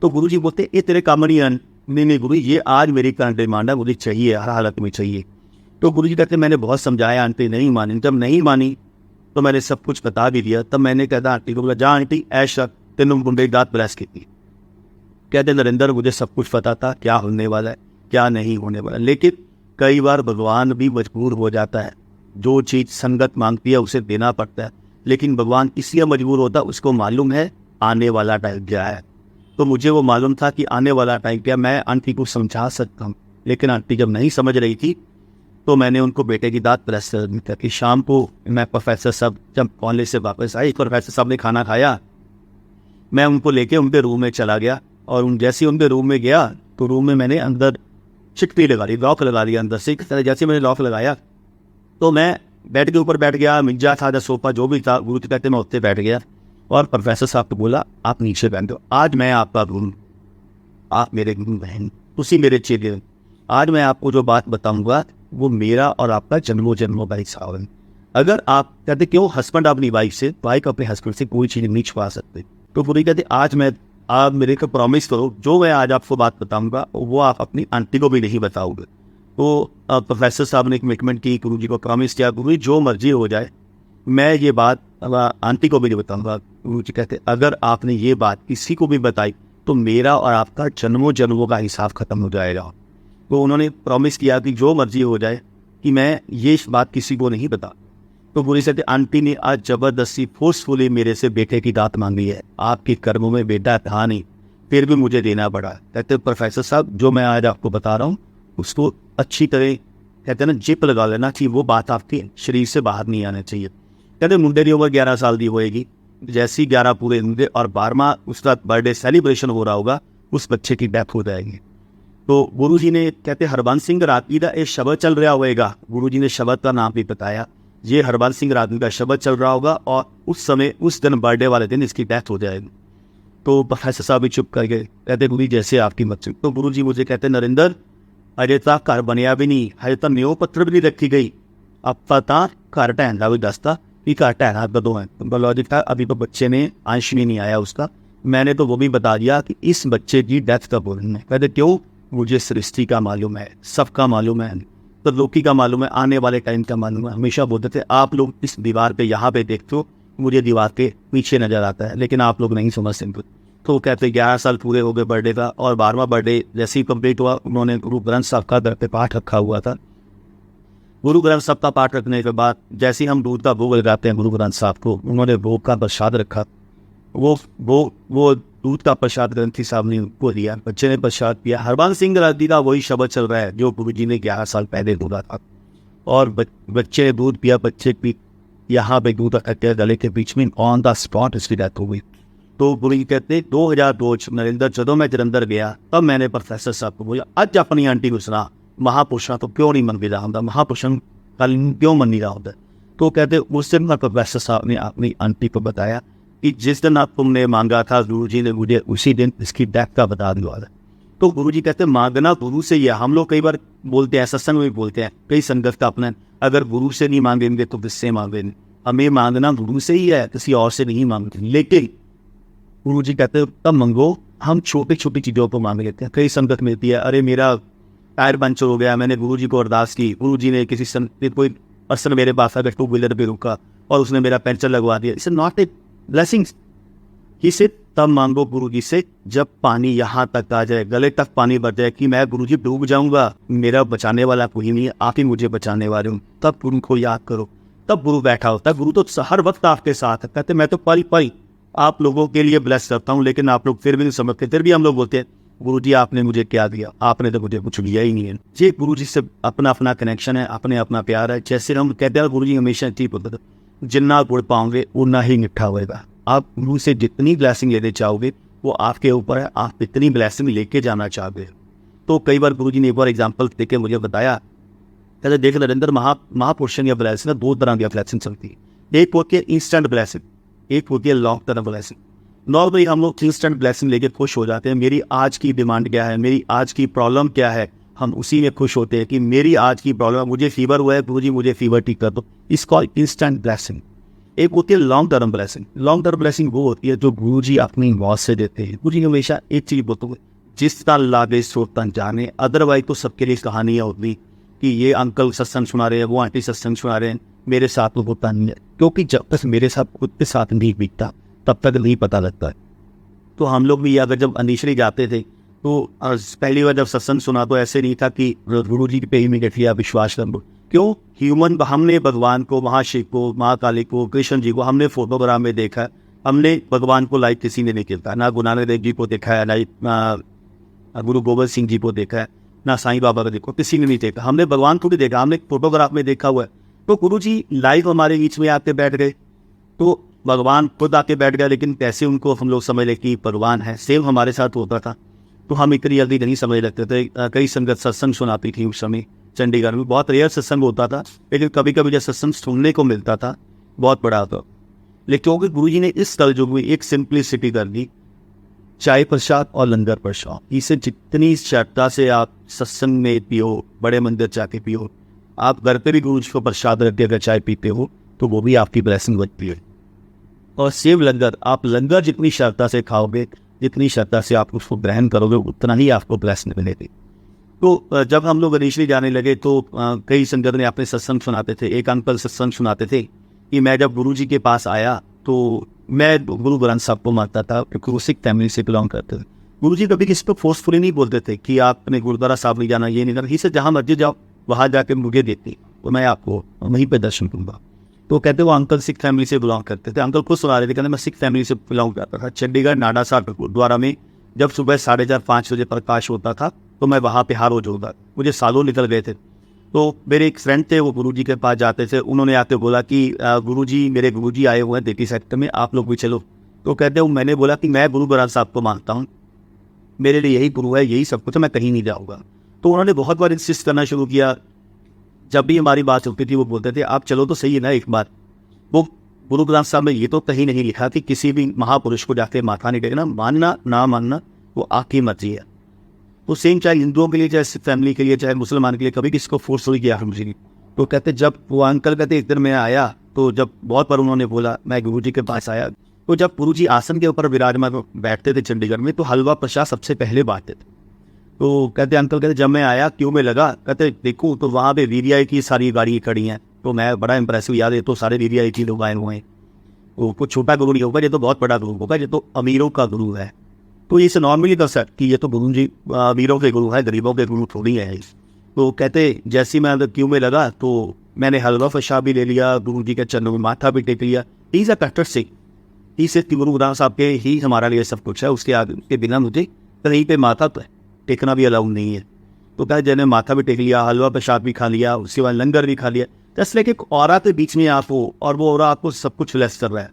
तो गुरु जी बोलते ये तेरे काम नहीं है, नहीं गुरु ये आज मेरी करंट डिमांड है, मुझे चाहिए, हर हालत में चाहिए। तो गुरु जी कहते मैंने बहुत समझाया, आंटी नहीं मानी। जब नहीं मानी तो मैंने सब कुछ बता भी दिया। तब मैंने कहता आंटी को बोला जा आंटी ऐसा तेन मुंडे की दात ब्लेस की थी। कहते नरेंद्र मुझे सब कुछ पता था क्या होने वाला है क्या नहीं होने वाला, लेकिन कई बार भगवान भी मजबूर हो जाता है, जो चीज़ संगत मांगती है उसे देना पड़ता है। लेकिन भगवान इसलिए मजबूर होता है, उसको मालूम है आने वाला टाइम क्या है। तो मुझे वो मालूम था कि आने वाला टाइम क्या, मैं आंटी को समझा सकता हूँ। लेकिन आंटी जब नहीं समझ रही थी तो मैंने उनको बेटे की दात प्रेस कर दी कि शाम को मैं प्रोफेसर साहब जब कॉलेज से वापस आई, प्रोफेसर साहब ने खाना खाया, मैं उनको लेके उनके रूम में चला गया। और जैसे ही उनके रूम में गया तो रूम में मैंने अंदर चिट्ठी लगा ली, लॉक लगा लिया अंदर से। जैसे मैंने लॉक लगाया तो मैं बेड के ऊपर बैठ गया, मिर्जा था या सोफा जो भी था, गुरु कहते मैं उत्ते बैठ गया। और प्रोफेसर साहब को बोला आप नीचे बैठ दो, आज मैं आपका गुरु, आप मेरे गुरु बहन, उसी मेरे चेले, आज मैं आपको जो बात बताऊंगा वो मेरा और आपका जन्मों जन्मों का हिसाब है। अगर आप कहते क्यों हस्बैंड अपनी वाइफ से, वाइफ अपने हस्बैंड से कोई चीज़ नहीं छुपा सकते। तो पूरी कहते आज मैं, आप मेरे को प्रॉमिस करो जो मैं आज आपको बात बताऊंगा वो आप अपनी आंटी को भी नहीं बताओगे। तो प्रोफेसर साहब ने कमिटमेंट की, गुरु जी को प्रॉमिस किया, गुरु जी जो मर्जी हो जाए मैं ये बात आंटी को भी नहीं बताऊंगा। गुरु जी कहते अगर आपने ये बात किसी को भी बताई तो मेरा और आपका जन्मों जन्मों का हिसाब खत्म हो जाएगा। तो उन्होंने प्रॉमिस किया कि जो मर्जी हो जाए कि मैं ये बात किसी को नहीं बता। तो गुरु कहते आंटी ने आज जबरदस्ती फोर्सफुली मेरे से बेटे की दात मांगी है, आपके कर्मों में बेटा था नहीं फिर भी मुझे देना पड़ा। कहते प्रोफेसर साहब जो मैं आज आपको बता रहा हूँ उसको अच्छी तरह कहते हैं ना जिप लगा लेना कि वो बात आपके शरीर से बाहर नहीं आना चाहिए। कहते मुंडे की उम्र 11 साल की होएगी, जैसी 11 पूरे होंगे और 12वां उसका बर्थडे सेलिब्रेशन हो रहा होगा उस बच्चे की डेथ हो जाएगी। तो गुरु जी ने कहते हरबंस सिंह रागी का एक शब्द चल रहा होएगा, गुरु जी ने शब्द का नाम भी बताया, ये हरबंस सिंह रागी का शब्द चल रहा होगा और उस समय उस दिन बर्थडे वाले दिन इसकी डेथ हो जाएगी। तो प्रोफेसर साहब भी चुप कर गए, कहते गुरु जी जैसे आपकी मर्जी। तो गुरु जी मुझे कहते नरेंद्र अजे तक घर बनया भी नहीं, हजे तक न्यो पत्थर भी नहीं रखी गई, अब तो घर ढहन का भी दसता कि घर ढहना कदों है। लॉजिक था अभी तो बच्चे ने अंश भी नहीं आया उसका, मैंने तो वो भी बता दिया कि इस बच्चे की डेथ कब होनी है। कहते क्यों, मुझे सृष्टि का मालूम है, सबका मालूम है, तो लोकी का मालूम है, आने वाले टाइम का मालूम है। हमेशा बोलते थे आप लोग इस दीवार पे यहाँ पे देखते हो, मुझे दीवार के पीछे नजर आता है, लेकिन आप लोग नहीं समझते। तो कहते 11 साल पूरे हो गए बर्थडे का, और 12वां बर्थडे जैसे ही कंप्लीट हुआ उन्होंने गुरु ग्रंथ साहब का घर पे पाठ रखा हुआ था। गुरु ग्रंथ साहब का पाठ रखने के बाद जैसे ही हम दूध का भोग लगाते हैं गुरु ग्रंथ साहब को, उन्होंने भोग का प्रसाद रखा, वो दूध का प्रसाद ग्रंथी साहब ने उनको दिया, बच्चे ने प्रसाद पिया। हरबंस सिंह रागी का वही शब्द चल रहा है जो गुरु जी ने 11 साल पहले बोला था, और बच्चे ने दूध पिया, बच्चे की यहाँ पे दूध रखा गले के बीच में, ऑन द स्पॉट इसकी डेथ हो गई। तो गुरु जी कहते 2002 नरेंद्र जदों मैं जलंधर गया तब मैंने प्रोफेसर साहब को बोला अज अपनी आंटी को सुना, महापुरुषों तो क्यों नहीं मन रहा होता, महापुरुषों कल क्यों मन नहीं रहा होता। तो कहते उस दिन प्रोफेसर साहब ने अपनी आंटी को बताया कि जिस दिन आप तुमने मांगा था गुरु जी ने मुझे उसी दिन इसकी डेथ का बता दिया। तो गुरु जी कहते मांगना गुरु से ही है। हम लोग कई बार बोलते हैं, सत्संग में बोलते हैं, कई संगत का अपना, अगर गुरु से नहीं मांगेंगे तो किससे मांगेंगे, हमें मांगना गुरु से ही है, किसी और से नहीं मांगते। लेकिन गुरु जी कहते तब मंगो, हम छोटी छोटी चीज़ों को मांग लेते हैं। कई संगत मिलती है, अरे मेरा टायर पंचर हो गया, मैंने गुरु जी को अरदास की, गुरु जी ने कोई पर्सन मेरे पास आकर 2 व्हीलर पे रुका और उसने मेरा पंचर लगवा दिया। It's not a blessing. इसे तब मांगो गुरु जी से जब पानी यहाँ तक आ जाए, गले तक पानी भर जाए कि मैं गुरु जी डूब जाऊंगा, मेरा बचाने वाला कोई नहीं है, आप ही मुझे बचाने वाले हूँ। तब गुरु को याद करो, तब गुरु बैठा होता है। गुरु तो हर वक्त आपके साथ है। कहते मैं तो पल पल आप लोगों के लिए ब्लेस करता हूँ, लेकिन आप लोग फिर भी नहीं समझते। फिर भी हम लोग बोलते हैं गुरु जी आपने मुझे क्या दिया, आपने तो मुझे कुछ दिया ही नहीं है। ये गुरु जी से अपना अपना कनेक्शन है, अपने अपना प्यार है। जैसे हम कहते हैं गुरु जी हमेशा ठीक होता था, जितना गुड़ पाओगे उतना ही मिठा होएगा। आप गुरु से जितनी ब्लेसिंग लेने चाहोगे वो आपके ऊपर है, आप कितनी ब्लेसिंग लेके जाना चाहते हो। तो कई बार गुरु जी ने एक बार एग्जाम्पल देके मुझे बताया, कहते देख नरेंद्र महापुरुषों की ब्लेसिंग 2 तरह की ब्लेसिंग चलती है। एक होती है इंस्टेंट ब्लेसिंग, एक होती है लॉन्ग टर्म ब्लेसिंग। नॉर्मली हम लोग इंस्टेंट ब्लेसिंग लेके खुश हो जाते हैं, मेरी आज की डिमांड क्या है, मेरी आज की प्रॉब्लम क्या है, हम उसी में खुश होते हैं कि मेरी आज की प्रॉब्लम, मुझे फीवर हुआ है गुरु जी मुझे फीवर ठीक कर दो। इस कॉल इंस्टेंट ब्लेसिंग। एक होती है long term blessing. Long term blessing वो होती है जो गुरु जी अपनी मौत से देते हैं। गुरु जी हमेशा एक चीज बोलते हैं, जिस तरह लागे सो तन जाने। अदरवाइज तो सबके लिए कहानियाँ होती कि ये अंकल सत्संग सुना रहे हैं, वो आंटी सत्संग सुना रहे हैं, मेरे साथ तो होता नहीं है। क्योंकि जब तक मेरे साथ खुद के साथ नहीं बीतता तब तक नहीं पता लगता है। तो हम लोग भी अगर जब इनिशियली जाते थे तो पहली बार जब सत्संग सुना तो ऐसे नहीं था कि गुरु जी पे इमीडिएटली आप विश्वास कर लो। क्यों, ह्यूमन हमने भगवान को, महाशिव को, महाकाली को, कृष्ण जी को हमने फोटोग्राफ में देखा है। हमने भगवान को लाइव किसी ने नहीं देखा, ना गुरु नानक देव जी को देखा है, ना गुरु गोविंद सिंह जी को देखा है, ना साईं बाबा को देखो, किसी ने नहीं देखा। हमने भगवान को भी देखा, हमने फोटोग्राफ में देखा हुआ है। तो गुरु जी लाइव हमारे बीच में आके बैठ गए तो भगवान खुद आके बैठ गया, लेकिन कैसे उनको हम लोग समझ ले कि भगवान है। सेम हमारे साथ होता था तो हम इतनी जल्दी नहीं समझ लगते थे। कई संगत सत्संग सुनाती थी उस समय, चंडीगढ़ में बहुत रेयर सत्संग होता था, लेकिन कभी कभी जब सत्संग सुनने को मिलता था बहुत बड़ा था। लेकिन क्योंकि गुरु जी ने इस कलयुग में एक सिंप्लिसिटी कर दी, चाय प्रसाद और लंगर प्रसाद। इसे जितनी श्रद्धा से आप सत्संग में पियो, बड़े मंदिर जाके पियो, आप घर पे भी गुरु जी को प्रसाद रख के अगर चाय पीते हो तो वो भी आपकी ब्लेसिंग बनती है। और सेव लंगर, आप लंगर जितनी श्रद्धा से खाओगे, जितनी श्रद्धा से आप उसको ग्रहण करोगे, उतना ही आपको ब्लेसिंग मिलेगी। तो जब हम लोग इनिशियली जाने लगे तो कई संगत ने अपने सत्संग सुनाते थे। एक अंकल सत्संग सुनाते थे कि मैं जब गुरु जी के पास आया तो मैं गुरु ग्रंथ साहब को मानता था, क्योंकि वो सिख फैमिली से बिलोंग करते थे। गुरु जी कभी किसी को फोर्सफुली नहीं बोलते थे कि आपने गुरुद्वारा साहब नहीं जाना, ये नहीं करना, इसे जहाँ मर्जी जाओ वहाँ जाके मुझे देती तो मैं आपको वहीं पे दर्शन दूंगा। तो कहते वो अंकल सिख फैमिली से बिलोंग करते थे। अंकल खुद सुना रहे थे, कहते मैं सिख फैमिली से बिलोंग करता था। चंडीगढ़ नाडा साहब गुरुद्वारा में जब सुबह 4:30-5 बजे प्रकाश होता था तो मैं वहाँ पे हर रोज होता, मुझे सालों निकल गए थे। तो मेरे एक फ्रेंड थे, वो गुरु जी के पास जाते थे, उन्होंने आके बोला कि गुरु जी, मेरे गुरु जी आए हुए हैं देती सेक्टर में, आप लोग भी चलो। तो कहते वो मैंने बोला कि मैं गुरु ग्रंथ साहब को मानता हूँ, मेरे लिए यही गुरु है, यही सब कुछ है, मैं कहीं नहीं जाऊँगा। तो उन्होंने बहुत बार इंसिस्ट करना शुरू किया। जब भी हमारी बात होती थी वो बोलते थे आप चलो तो सही है ना एक बार। वो गुरु ग्रंथ साहब में ये तो कहीं नहीं लिखा कि किसी भी महापुरुष को जाके माथा नहीं टेकना, मानना ना मानना वो आपकी मर्जी है। तो सेम चाहे हिंदुओं के लिए, चाहे फैमिली के लिए, चाहे मुसलमान के लिए, कभी किसी को फोर्स नहीं किया मुझे नहीं। तो कहते जब वो अंकल कहते एक दिन मैं आया, तो जब बहुत बार उन्होंने बोला मैं गुरु जी के पास आया, तो जब गुरु जी आसन के ऊपर विराजमान बैठते थे चंडीगढ़ में, तो हलवा प्रसाद सबसे पहले बांटते थे। तो कहते अंकल कहते जब मैं आया क्यों में लगा, कहते देखूँ तो वहाँ पे वीवीआई की सारी गाड़ी खड़ी हैं। तो मैं बड़ा इंप्रेसिव, यार ये तो सारे वीवीआई की लोग आए हुए हैं, वो कुछ छोटा गुरु नहीं होगा, ये तो बहुत बड़ा गुरु होगा, ये तो अमीरों का गुरु है। तो इसे नॉर्मली कर सकते कि ये तो गुरु जी अमीरों के गुरु है, गरीबों के गुरु थोड़ी है। तो कहते जैसे ही मैं अंदर क्यों में लगा तो मैंने हलवा फशा भी ले लिया, गुरु जी के चरणों में माथा भी टेक लिया। ही इज़ अ कट्टर सिंह, ही सिर्फ गुरु ग्रंथ साहब के ही हमारा लिए सब कुछ है, उसके आगे के बिना मुझे कहीं पे माथा टेकना भी अलाउड नहीं है। तो कहा जैसे माथा भी टेक लिया, हलवा प्रसाद भी खा लिया, उसके बाद लंगर भी खा लिया। जैसे लाइक एक औरत के बीच में आप हो और वो औरत आपको सब कुछ लेस कर रहा है।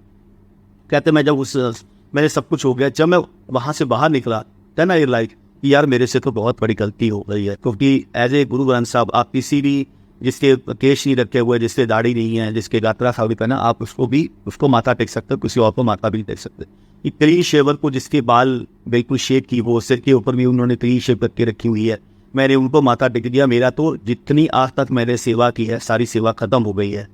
कहते मैं जब मेरे सब कुछ हो गया, जब मैं वहाँ से बाहर निकला देन आई लाइक यार मेरे से तो बहुत बड़ी गलती हो गई है। क्योंकि एज ए गुरु ग्रंथ साहब आप किसी भी जिसके केश नहीं रखे हुए, जिसके दाढ़ी नहीं है, जिसके गात्रा सावरी पहना, आप उसको माथा टेक सकते हो, किसी और को माथा भी टेक सकते। क्लीन शेवर को जिसके बाल बिल्कुल शेव की, वो सिर के ऊपर भी उन्होंने क्लीन शेव करके रखी हुई है, मैंने उनको माथा टेक दिया। मेरा तो जितनी आज तक मैंने सेवा की है सारी सेवा खत्म हो गई है।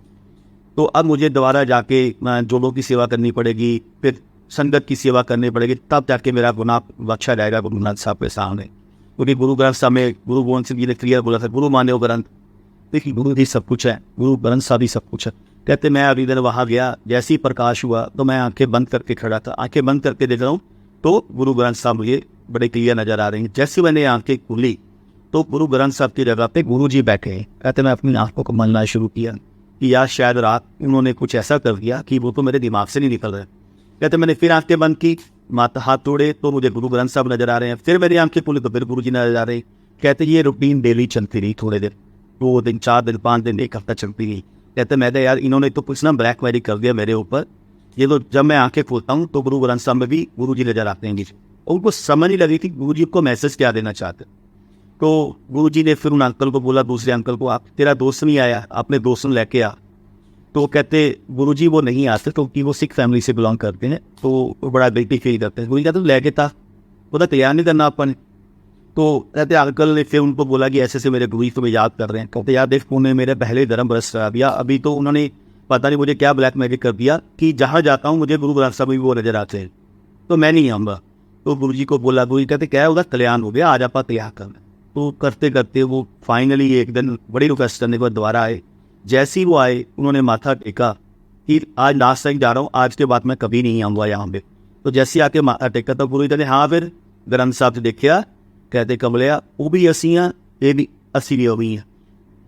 तो अब मुझे दोबारा जाके जोड़ों की सेवा करनी पड़ेगी, फिर संगत की सेवा करनी पड़ेगी, तब जाके मेरा गुनाह बख्शा जाएगा गुरु ग्रंथ साहब के सामने। क्योंकि गुरु ग्रंथ साहब में गुरु गोविंद सिंह जी ने क्लियर बोला था, गुरु मान्यो ग्रंथ। देखिए गुरु ही सब कुछ है, गुरु ग्रंथ साहब ही सब कुछ है। कहते मैं अभी दिन वहाँ गया, जैसे ही प्रकाश हुआ तो मैं आंखें बंद करके खड़ा था, आंखें बंद करके देख रहा हूँ तो गुरु ग्रंथ साहब मुझे बड़े क्लियर नजर आ रहे हैं। जैसे मैंने आंखें खुली तो गुरु ग्रंथ साहब की जगह पे गुरु जी बैठे हैं। कहते मैं अपनी आंखों को मलना शुरू किया कि यार शायद रात उन्होंने कुछ ऐसा कर दिया कि वो तो मेरे दिमाग से नहीं निकल रहे। कहते मैंने फिर आंखें बंद की, माथा हाथ तोड़े तो मुझे गुरु ग्रंथ साहब नजर आ रहे हैं, फिर मेरी आंखें खुली तो फिर गुरु जी नजर आ रहे हैं। कहते ये रूटीन डेली चलती रही, थोड़े दिन, 2 दिन, 4 दिन, 5 दिन, 1 हफ्ता चलती रही। कहते मैं यार इन्होंने तो कुछ ना ब्लैक मैजिक कर दिया मेरे ऊपर। ये तो जब मैं आंखें खोलता हूँ तो गुरु ग्रंथ साहब में भी गुरु जी नजर आते हैं मुझे। उनको समझ नहीं लगी थी गुरु जी को मैसेज क्या देना चाहते। तो गुरु जी ने फिर उन अंकल को बोला, दूसरे अंकल को, आप तेरा दोस्त नहीं आया, अपने दोस्त लेके आ। तो कहते गुरु जी वो नहीं आते क्योंकि वो सिख फैमिली से बिलोंग करते हैं, तो वो बड़ा गिल्टी फील करते हैं। गुरु जी कहते लेके था, बोला तैयार नहीं करना अपन। तो कहते अंकल ने फिर उनको बोला कि ऐसे से मेरे गुरु जी तुम्हें याद कर रहे हैं। कहते यार देख उन्होंने मेरे पहले धर्म भ्रष्ट करा दिया, अभी तो उन्होंने पता नहीं मुझे क्या ब्लैक मैजिक कर दिया कि जहाँ जाता हूँ मुझे गुरु ग्रंथ साहब भी वो नजर आते हैं, तो मैं नहीं आऊँगा। तो गुरु जी को बोला, गुरु जी कहते क्या होगा, कल्याण हो गया, आज आप तैयार करना। तो करते करते वो फाइनली एक दिन बड़ी रिक्वेस्ट करने के बाद दोबारा आए। जैसे ही वो आए उन्होंने माथा टेका कि आज लास्ट टाइम जा रहा हूँ, आज के बाद मैं कभी नहीं आऊँगा यहाँ पे। तो जैसे आके माथा टेका तो गुरु जी कहते हाँ फिर ग्रंथ साहब से देखिया, कहते कमलिया वो भी असी हाँ, ये भी असी भी भी हैं,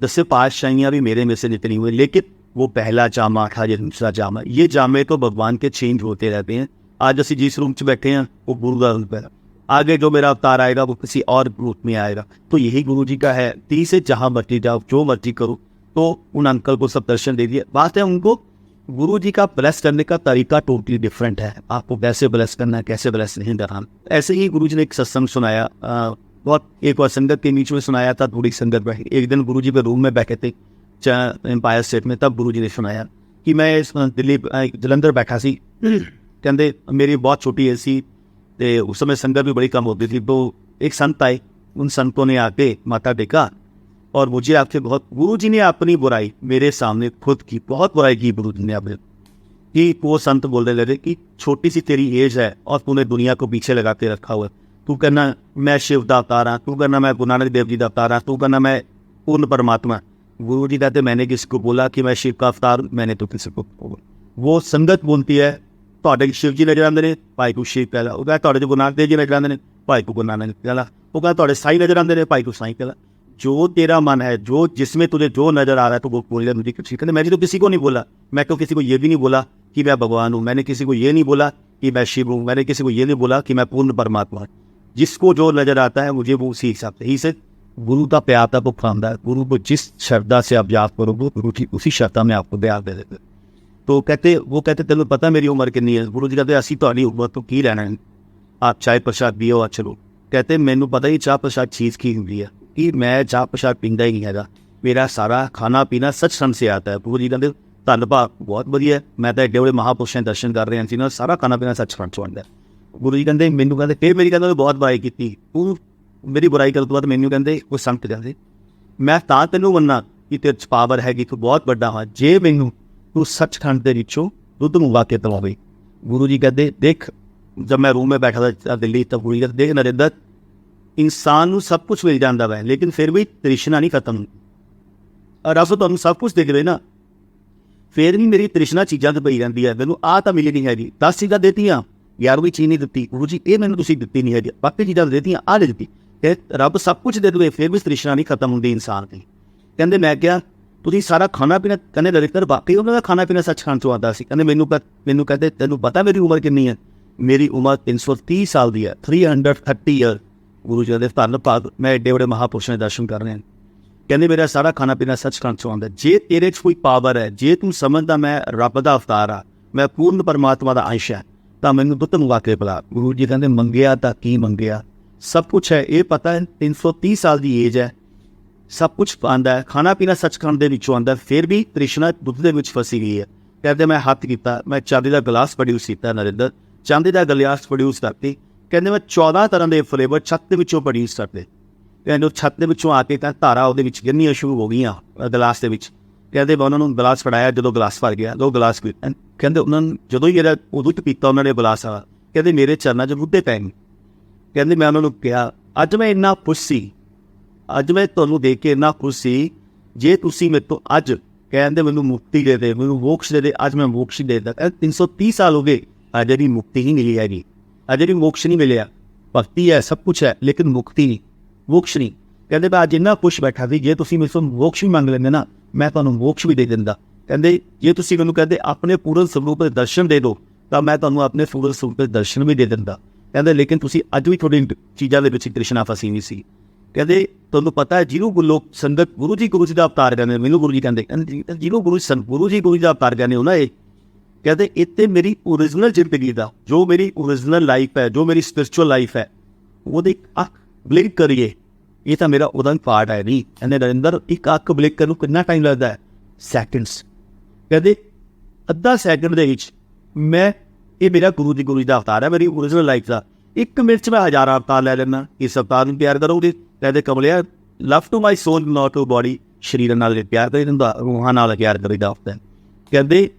10 पातशाहियाँ भी मेरे में से निकली हुई, लेकिन वो पहला जामा था, ये दूसरा जामा, ये जामे तो भगवान के चेंज होते रहते हैं। आज असी जिस रूम में बैठे हैं वो गुरु का रूप है, आगे जो मेरा अवतार आएगा वो किसी और रूप में आएगा। तो यही गुरु जी का है, 30 से जहाँ मर्जी जाओ, जो मर्जी करो। तो उन अंकल को सब दर्शन दे दिए। बात है उनको गुरु जी का ब्लेस करने का तरीका टोटली डिफरेंट है, आपको कैसे ब्लेस करना है, कैसे ब्लेस नहीं करना। ऐसे ही गुरु जी ने एक सत्संग सुनाया, बहुत एक बार संगत के बीच में सुनाया था, थोड़ी संगत बैठी। एक दिन गुरु जी के रूम में बैठे थे एम्पायर स्टेट में, तब गुरु जी ने सुनाया कि मैं दिल्ली जलंधर बैठा सी, कहते मेरी बहुत छोटी ऐसी, उस समय संगत भी बड़ी कम होती थी। तो एक संत आए, उन संतों ने आके माथा टेका और मुझे आपसे बहुत, गुरु जी ने अपनी बुराई मेरे सामने खुद की बहुत बुराई की गुरु जी ने अपने, कि वो संत बोलने लगे कि छोटी सी तेरी एज है और तूने दुनिया को पीछे लगा के रखा हुआ है, तू कहना मैं शिव का अवतार हाँ, तू कहना मैं गुरु नानक देव जी का अवतार हाँ, तू कहना मैं पूर्ण परमात्मा। गुरु जी कहते मैंने किसी को बोला कि मैं शिव का अवतार, मैंने तो किसी को। वो संगत बोलती है ਤੁਹਾਡੇ शिव जी नजर आते हैं, भाई को शिव कहला। वो कहता ਤੁਹਾਡੇ गुरु नानक देव जी नजर आते हैं, भाई को गुरु नानक कहला। वो कहता ਤੁਹਾਡੇ साई नजर आते हैं, भाई को साई कहला। जो तेरा मन है, जो जिसमें तुझे जो नजर आ रहा है तो वो बोल मुझे कुछ कहते। मैंने तो किसी को नहीं बोला, मैं तो किसी को ये भी नहीं बोला कि मैं भगवान हूँ, मैंने किसी को ये नहीं बोला कि मैं शिव हूँ, मैंने किसी को ये नहीं बोला कि मैं पूर्ण परमात्मा हूँ। जिसको जो नजर आता है मुझे वो उसी हिसाब से ही से गुरु का प्यार था वो फांदा है। गुरु को जिस श्रद्धा से आप याद करोगे गुरु जी उसी श्रद्धा में आपको प्यार दे देते। तो वो कहते तेन पता मेरी उम्र कितनी है। गुरु जी कहते असी तो उम्र तो की रहना है, आप चाय प्रसाद पियो और चलो। कहते मैनू पता ही चाह प्रसाद चीज़ की हुई है कि मैं चाह प्रसाद पींदा ही नहीं हैगा, मेरा सारा खाना पीना सचखंड से आता है। गुरु जी कहते धन भाग बहुत वधिया, मैं तो एडे बड़े महापुरुषों के दर्शन कर रहे हैं, सारा खाना पीना सचखंड चो आंदा। गुरु जी कहते मैनू कहते फिर मेरी कहते बहुत बुराई की, तू मेरी बुराई करने तो बाद मैनू कहते कोई संगत कहते मैं तां तैनूं मन्ना कि तेरे च पावर हैगी, तू बहुत बड़ा हाँ, जे मैनू तू सचखंड के विचों दुध मंगवा के पिलावे। गुरु जी कहते देख, जब मैं रूम में बैठा था दिल्ली, तब गुरु जी कहते देख नरेंद्र, इंसान को सब कुछ मिल जाता है लेकिन फिर भी तृष्णा नहीं खत्म। और रब तुहानूं सब कुछ दे दे ना, फिर भी मेरी तृष्णा चीज़ों से पई रहिंदी है। मैनूं आ तां मिली नहीं हैगी, 10 चीज़ां देतियां, 11वीं चीज़ नहीं दी। गुरु जी ये मैंने तुसीं दित्ती नहीं हैगी, बाकी चीज़ां देतियां, आ नहीं दी। रब सब कुछ दे दे फिर भी तृष्णा नहीं खत्म होंदी इंसान की। कहते मैं क्या तुसीं सारा खाना पीना, कहते नरेंद्र वाकई उन्होंने खाना पीना सचखंड चों आंदा सी। कहते मैनूं कहते तैनूं पता मेरी उम्र कितनी है? मेरी उम्र 330 साल की है, 330 ईयर। गुरु जी कहते धन भाग, मैं एडे बड़े महापुरुषों के दर्शन कर रहे हैं। कहते मेरा सारा खाना पीना सचखंड चों आंदा। जे तेरे च कोई पावर है, जे तू समझदा मैं रब दा अवतार आ, मैं पूर्ण परमात्मा दा अंश है, तां मैनूं दुੱਧ मंगवा के पिला। गुरु जी कहते मंगिया तां की मंगिया, सब कुछ है, ये पता है 330 साल की एज है, सब कुछ आंदा है, खाना पीना सचखंड दे विचों आंदा, फिर भी तृष्णा दुੱਧ दे विच फसी गई है। कहते मैं हथ किया, मैं चांदी का गिलास प्रोड्यूस किया नरेंद्र, चांदी का गिलास प्रोड्यूस करती। कहते मैं 14 तरह के फ्लेवर छत के विचों प्रोड्यूस करते। कहते छत के विचों आके कहते धारा वो गिरनियाँ शुरू हो गई गिलास के विच। कहते मैं उन्होंने गिलास फड़ाया, जो गिलास भर गया 2 गिलास पी, कहते उन्होंने जो ही मेरा दुੱਧ पीता उन्होंने गिलास आ, कहते मेरे चरणों 'च मुद्दे पै गए। कहते मैं उन्होंने कहा अज मैं इन्ना खुश सी, अज मैं तुहानूं देख के इन्ना खुश सी, जे तुसीं मेरे तो अज कहते मैनूं मुक्ति दे दे, मैनूं मोक्ष दे दे, अज मैं मोक्ष दे दा। 330 साल हो गए, अजे भी मुक्ति ही मिली हैगी, अजे भी मोक्ष नहीं मिलिया। भगती है, सब कुछ है, लेकिन मुक्ति नहीं, मोक्ष नहीं। कहते मैं अज इन्ना खुश बैठा सी, जे तुसीं मेरे तो मोक्ष भी मंग लेंदे ना, मैं तुहानूं मोक्ष भी दे दिंदा। कहते जे तुसीं मैनूं कहते अपने पूर्ण स्वरूप दे दर्शन दे दो, तां मैं तुहानूं अपने पूर्ण स्वरूप दे दर्शन भी दे दिंदा। कहते लेकिन तुसीं अज भी थोड़ी चीज़ों के विच तृष्णा फसी नहीं सी। कहते तुहानूं पता है जिहनूं लोग संगत गुरु जी का अवतार कहते, मैनूं गुरु जी कहते जिहनूं गुरु जी का अवतार कहते हो ना, ये कहते इत्ते मेरी ओरिजिनल जिंदगी का जो मेरी ओरिजिनल लाइफ है, जो मेरी स्पिरिचुअल लाइफ है, वो अख ब्लिंक करिए, ये तो मेरा उदन पार्ट है नहीं। कहते नरेंद्र एक अख ब्लिंक करने कितना टाइम लगता है? सैकेंड्स। कहते अद्धा सैकेंड दे विच मैं, ये मेरा गुरु जी का अवतार है, मेरी ओरिजिनल लाइफ का। 1 मिनट च मैं 1000 अवतार लै लेना, इस अवतार में प्यार करोगे। कहते कमलिया love to my soul not to body, शरीर नाल प्यार करीदा, रूहां नाल प्यार करीदा होता है। कहते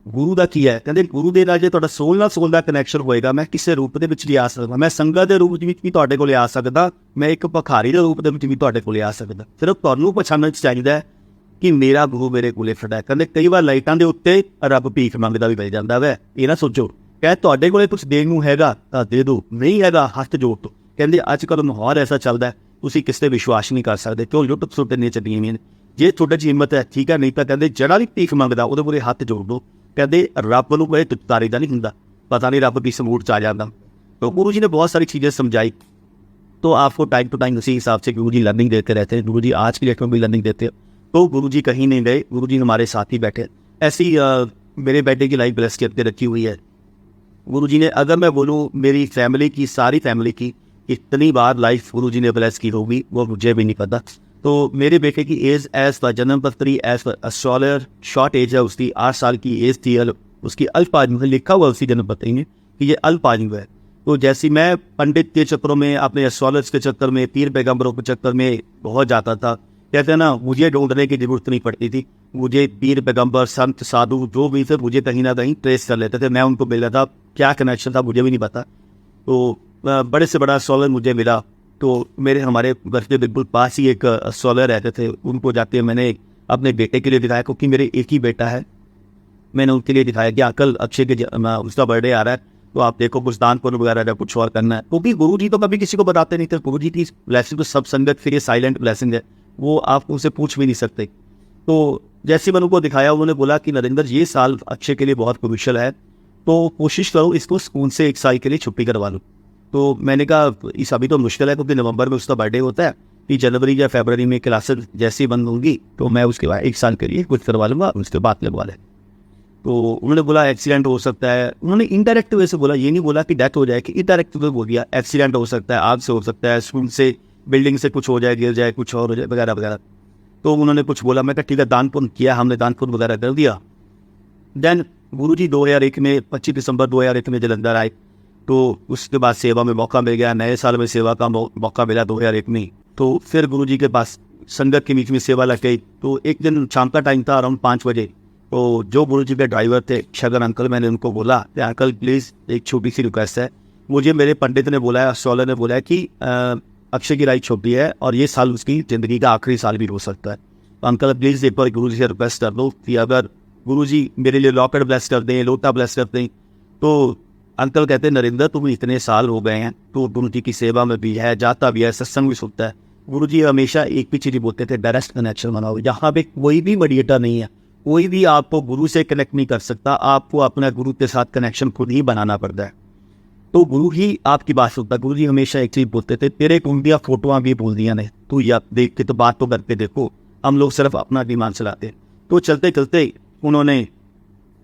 गुरु का की है? कहते गुरु के नाल जे तुहाडा सोल का कनैक्शन होएगा, मैं किसी रूप के भी आ सकदा, मैं संगत के रूप में भी तुहाडे कोल आ सकदा, मैं एक भिखारी के रूप में भी तुहाडे कोल आ सकदा। सिर्फ तुहानूं पछाणना चाहिए है कि मेरा गुरु मेरे कोले खड़ा है। कहते कई बार लाइटां दे उत्ते रब भीख मंगदा भी मिल जांदा वै, ये ना सोचो। कह तुहाडे कोले कुछ देण नूं हैगा तां दे दो, नहीं हैगा हत्थ जोड़ दो। कहते अजकल माहौल ऐसा चलता है, तुसीं किस ते विश्वास नहीं कर सकते, क्यों लुट सुट नहीं चलियां हुईयां। जे तुहाडे च हिम्मत है ठीक है, नहीं तो कहते जड़ा भी भीख मंगदा उहदे कोले हत्थ जोड़ दो। कहते रब नूं कोई तुतारी दा नहीं हुंदा, पता नहीं रब किस मूड च आ जाता। तो गुरु जी ने बहुत सारी चीज़ें समझाई, तो आपको टाइम टू टाइम उसी हिसाब से गुरु जी लर्निंग देते रहते हैं। गुरु जी आज की डेट में भी लर्निंग देते हैं, तो गुरु जी कहीं नहीं गए, गुरु जी हमारे साथ ही बैठे। ऐसी मेरे बेटे की लाइफ ब्लेस करके रखी हुई है गुरु जी ने। अगर मैं बोलूँ मेरी फैमिली की, सारी फैमिली की कितनी बार लाइफ गुरु जी ने ब्लेस की होगी वो मुझे भी नहीं पता। तो मेरे बेटे की एज एज पर जन्म पत्री एज पर एस्ट्रोलर शॉर्ट एज है उसकी, 8 साल की एज थी। उसकी अल्पाजु लिखा हुआ उसी जन्म पत्री में कि ये अल्पाजु है। तो जैसे मैं पंडित के चक्करों में, अपने एस्ट्रोलर्स के चक्कर में, पीर पैगम्बरों के चक्कर में बहुत जाता था। कहते हैं ना, मुझे ढूंढने की जरूरत नहीं पड़ती थी, मुझे पीर पैगम्बर संत साधु जो भी थे मुझे कहीं ना कहीं ट्रेस कर लेते थे, मैं उनको मिल रहा था। क्या कनेक्शन था मुझे भी नहीं पता। तो बड़े से बड़ा एस्ट्रोलर मुझे मिला। तो मेरे हमारे घर के बिल्कुल पास ही एक एस्ट्रोलर रहते थे, उनको जाते मैंने अपने बेटे के लिए दिखाया, क्योंकि मेरे एक ही बेटा है। मैंने उनके लिए दिखाया कि कल अक्षय के उसका बर्थडे आ रहा है, तो आप देखो कुछ दान पुण्य वगैरह या कुछ और करना है। क्योंकि गुरु जी तो कभी किसी को बताते नहीं थे। गुरु जी की ब्लेसिंग तो सब संगत फिर ये साइलेंट ब्लेसिंग है, वो आप उनसे पूछ भी नहीं सकते। तो जैसे मैंने उनको दिखाया, उन्होंने बोला कि नरेंद्र ये साल अक्षय के लिए बहुत क्रूशियल है, तो कोशिश करो इसको स्कूल से 1 साल के लिए छुट्टी करवा लो। तो मैंने कहा इस अभी तो मुश्किल है, क्योंकि नवंबर में उसका बर्थडे होता है, कि जनवरी या फरवरी में क्लासेस जैसे ही बंद होंगी तो मैं उसके बाद 1 साल के लिए कुछ करवा लूँगा, उसके बाद लगवा लें। तो उन्होंने बोला एक्सीडेंट हो सकता है, उन्होंने इनडायरेक्ट वे से बोला, ये नहीं बोला कि डेथ हो जाए, कि इनडायरेक्ट वे बोल दिया एक्सीडेंट हो सकता है, आग से हो सकता है, स्कूल से बिल्डिंग से कुछ हो जाए, गिर जाए, कुछ और हो जाए वगैरह वगैरह। तो उन्होंने कुछ बोला, मैं कहा ठीक है, दान पुण्य किया हमने, दान पुण्य वगैरह कर दिया। देन गुरुजी 2001 में 25 दिसंबर 2001 में जलंधर आए, तो उसके बाद सेवा में मौका मिल गया, नए साल में सेवा का मौका मिला 2001 में। तो फिर गुरुजी के पास संगत के बीच में सेवा लग गई। तो एक दिन शाम का टाइम था, अराउंड 5 बजे, तो जो गुरुजी के ड्राइवर थे शगन अंकल, मैंने उनको बोला कि अंकल प्लीज़ एक छोटी सी रिक्वेस्ट है, मुझे मेरे पंडित ने बोला है, एस्ट्रोलर ने बोला है कि अक्षय की राइट छोटी है और ये साल उसकी ज़िंदगी का आखिरी साल भी हो सकता है। तो अंकल प्लीज़ एक बार गुरुजी से रिक्वेस्ट कर दो कि अगर गुरुजी मेरे लिए लॉकेट ब्लेस कर दें, लोटा ब्लेस कर दें। तो अंकल कहते हैं नरेंद्र तुम इतने साल हो गए हैं, तो गुरुजी की सेवा में भी है, जाता भी है, सत्संग भी सुनता है। गुरुजी हमेशा एक भी चीज़ बोलते थे, डायरेक्ट कनेक्शन बनाओ। यहाँ पे कोई भी मीडिएटर नहीं है, कोई भी आपको गुरु से कनेक्ट नहीं कर सकता, आपको अपना गुरु के साथ कनेक्शन खुद ही बनाना पड़ता है। तो गुरु ही आपकी बात सुनता है। गुरु जी हमेशा एक चीज़ बोलते थे, तेरे कुंडिया फोटोआं भी बोल दिया ने, तू या देख के तो बात तो करके देखो, हम लोग सिर्फ अपना दिमाग चलाते। तो चलते चलते उन्होंने,